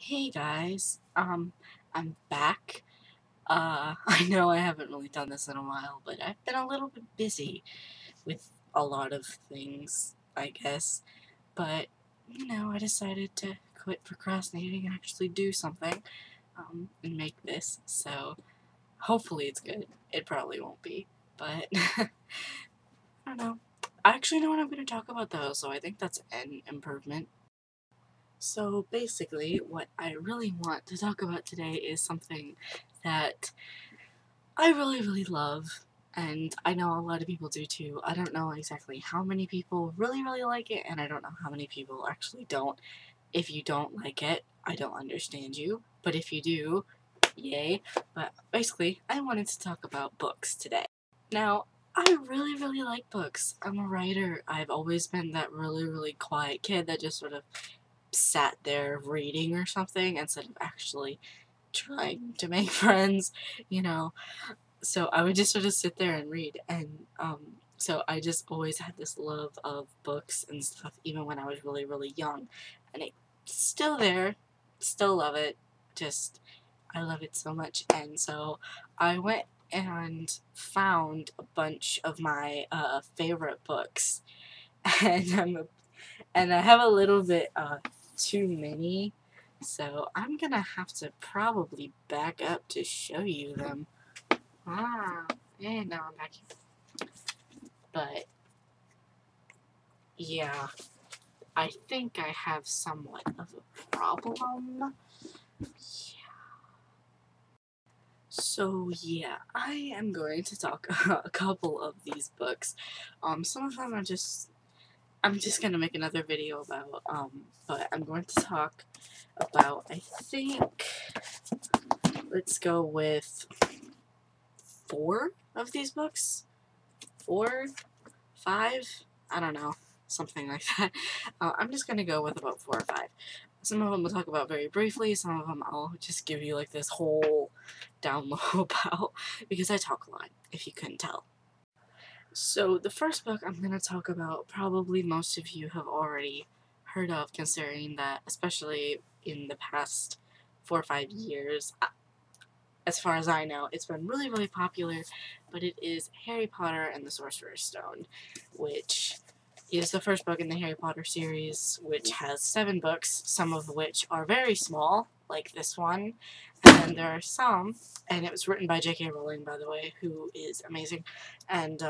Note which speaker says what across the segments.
Speaker 1: Hey guys, I'm back. I know I haven't really done this in a while, but I've been a little bit busy with a lot of things, I guess. But, I decided to quit procrastinating and actually do something, and make this. So, hopefully it's good. It probably won't be, but, I don't know. I actually know what I'm going to talk about though, so I think that's an improvement. So basically, what I really want to talk about today is something that I really love, and I know a lot of people do too. I don't know exactly how many people really like it, and I don't know how many people actually don't. If you don't like it, I don't understand you, but if you do, yay. But basically, I wanted to talk about books today. Now, I really like books. I'm a writer. I've always been that really quiet kid that just sort of sat there reading or something instead of actually trying to make friends, you know. So I would just sort of sit there and read, and so I just always had this love of books and stuff, even when I was really young, and it's still there, still love it, just I love it so much. And so I went and found a bunch of my favorite books, and I have a little bit too many, so I'm gonna have to probably back up to show you them. And now I'm back here. But yeah, I think I have somewhat of a problem. So yeah, I am going to talk a couple of these books. Some of them are I'm just gonna make another video about, but I'm going to talk about, I think, let's go with 4 of these books? 4? 5? I don't know. Something like that. I'm just gonna go with about 4 or 5. Some of them we'll talk about very briefly, some of them I'll just give you like this whole down low about, because I talk a lot, if you couldn't tell. So the first book I'm gonna talk about, probably most of you have already heard of, considering that, especially in the past 4 or 5 years, as far as I know, it's been really popular, but it is Harry Potter and the Sorcerer's Stone, which is the first book in the Harry Potter series, which has 7 books, some of which are very small, like this one, and then there are some, and it was written by J.K. Rowling, by the way, who is amazing, and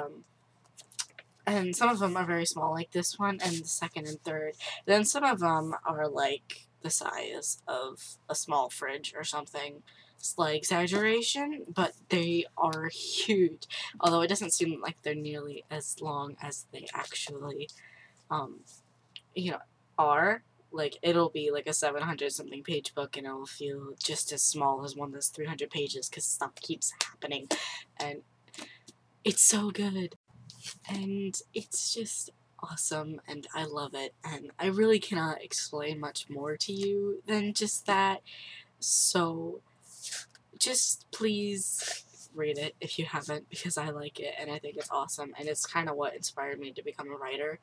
Speaker 1: some of them are very small, like this one, and the second and third. Then some of them are like the size of a small fridge or something. Slight exaggeration, but they are huge. Although it doesn't seem like they're nearly as long as they actually, are. Like, it'll be like a 700-something page book, and it'll feel just as small as one that's 300 pages, because stuff keeps happening, and it's so good. And it's just awesome, and I love it, and I really cannot explain much more to you than just that, so just please read it if you haven't, because I like it, and I think it's awesome, and it's kind of what inspired me to become a writer,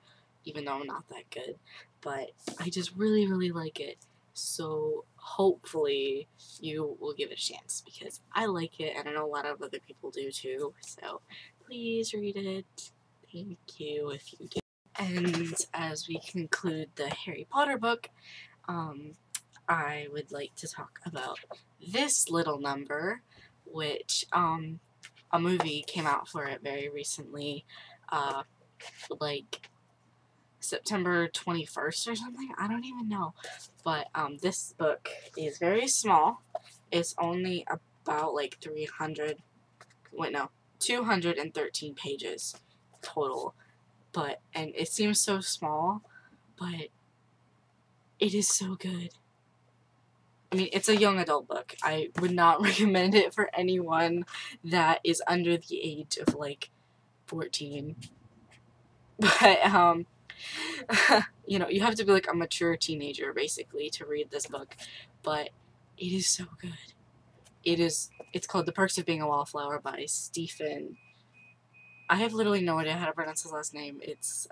Speaker 1: even though I'm not that good, but I just really like it, so hopefully you will give it a chance, because I like it, and I know a lot of other people do too, so please read it. Thank you if you do. And as we conclude the Harry Potter book, I would like to talk about This Little Number, which, a movie came out for it very recently, like September 21st or something? I don't even know. But, this book is very small. It's only about, like, 213 pages total. And it seems so small, but it is so good. I mean, it's a young adult book. I would not recommend it for anyone that is under the age of, like, 14. But, you have to be, like, a mature teenager, basically, to read this book. But it is so good. It's called The Perks of Being a Wallflower by Stephen. I have literally no idea how to pronounce his last name. It's,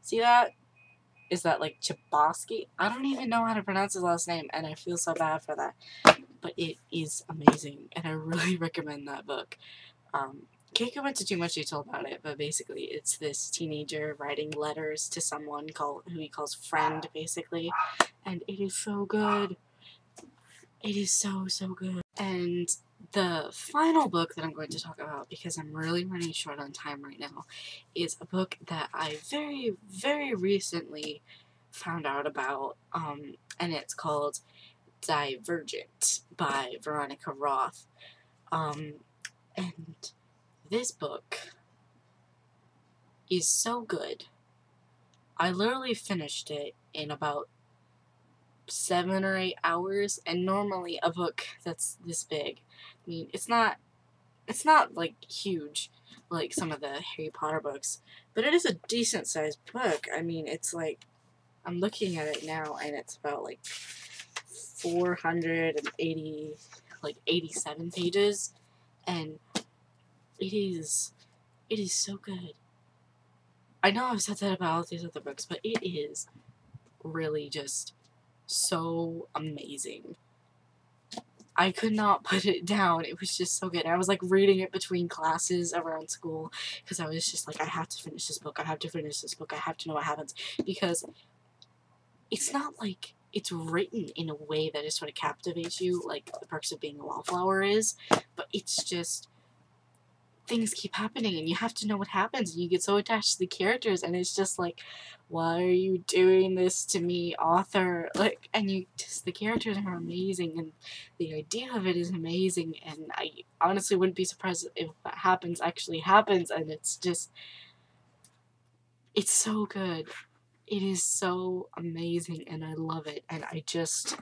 Speaker 1: see that? is that like Chbosky? I don't even know how to pronounce his last name, and I feel so bad for that. But it is amazing, and I really recommend that book. Can't go into too much detail about it, but basically it's this teenager writing letters to someone who he calls friend, basically, and it is so good. It is so, so good. And the final book that I'm going to talk about, because I'm really running short on time right now, is a book that I very, very recently found out about, and it's called Divergent by Veronica Roth. And this book is so good. I literally finished it in about 7 or 8 hours, and normally a book that's this big, I mean, it's not like huge like some of the Harry Potter books, but it is a decent sized book. I mean, it's like, I'm looking at it now, and it's about like 480, like 87 pages, and it is so good. I know I've said that about all these other books, but it is really just so amazing. I could not put it down. It was just so good. I was like reading it between classes around school because I was just like, I have to finish this book. I have to finish this book. I have to know what happens, because it's not like it's written in a way that just sort of captivates you like The Perks of Being a Wallflower is, but it's just, things keep happening and you have to know what happens, and you get so attached to the characters, and it's just like, why are you doing this to me, author? Like, and the characters are amazing, and the idea of it is amazing, and I honestly wouldn't be surprised if what actually happens, and it's so good. It is so amazing, and I love it, and I just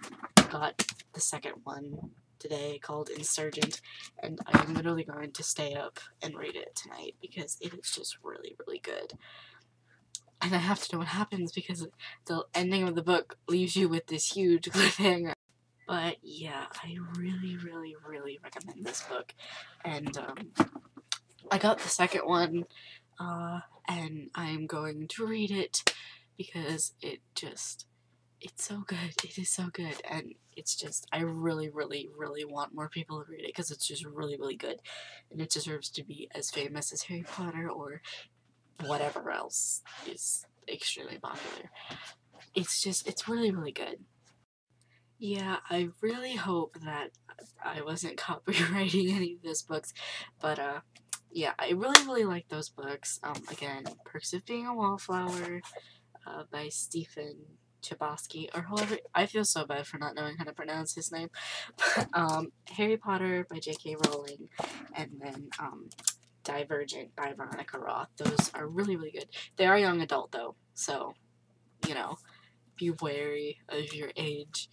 Speaker 1: got the second one today called Insurgent, and I'm literally going to stay up and read it tonight because it is just really, really good. And I have to know what happens because the ending of the book leaves you with this huge cliffhanger. But yeah, I really, really, really recommend this book. And I got the second one, and I'm going to read it because it's so good. It is so good, and it's just, I really, really, really want more people to read it because it's just really, really good, and it deserves to be as famous as Harry Potter or whatever else is extremely popular. It's really, really good. Yeah, I really hope that I wasn't copywriting any of those books, but yeah, I really, really like those books. Again, Perks of Being a Wallflower, by Stephen Chbosky, or however, I feel so bad for not knowing how to pronounce his name. But, Harry Potter by J.K. Rowling, and then Divergent by Veronica Roth. Those are really, really good. They are young adult though, so you know, be wary of your age.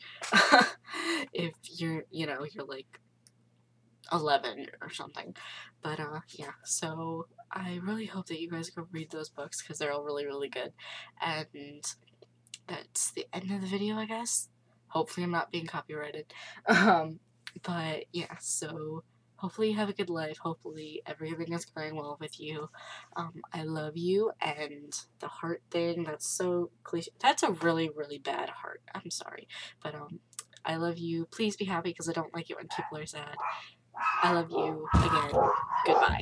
Speaker 1: If you're, you're like 11 or something. But yeah, so I really hope that you guys go read those books because they're all really, really good. And that's the end of the video, I guess. Hopefully I'm not being copyrighted. But yeah, so hopefully you have a good life. Hopefully everything is going well with you. I love you, and the heart thing, that's so cliche. That's a really, really bad heart. I'm sorry. But I love you. Please be happy because I don't like it when people are sad. I love you. Again, goodbye.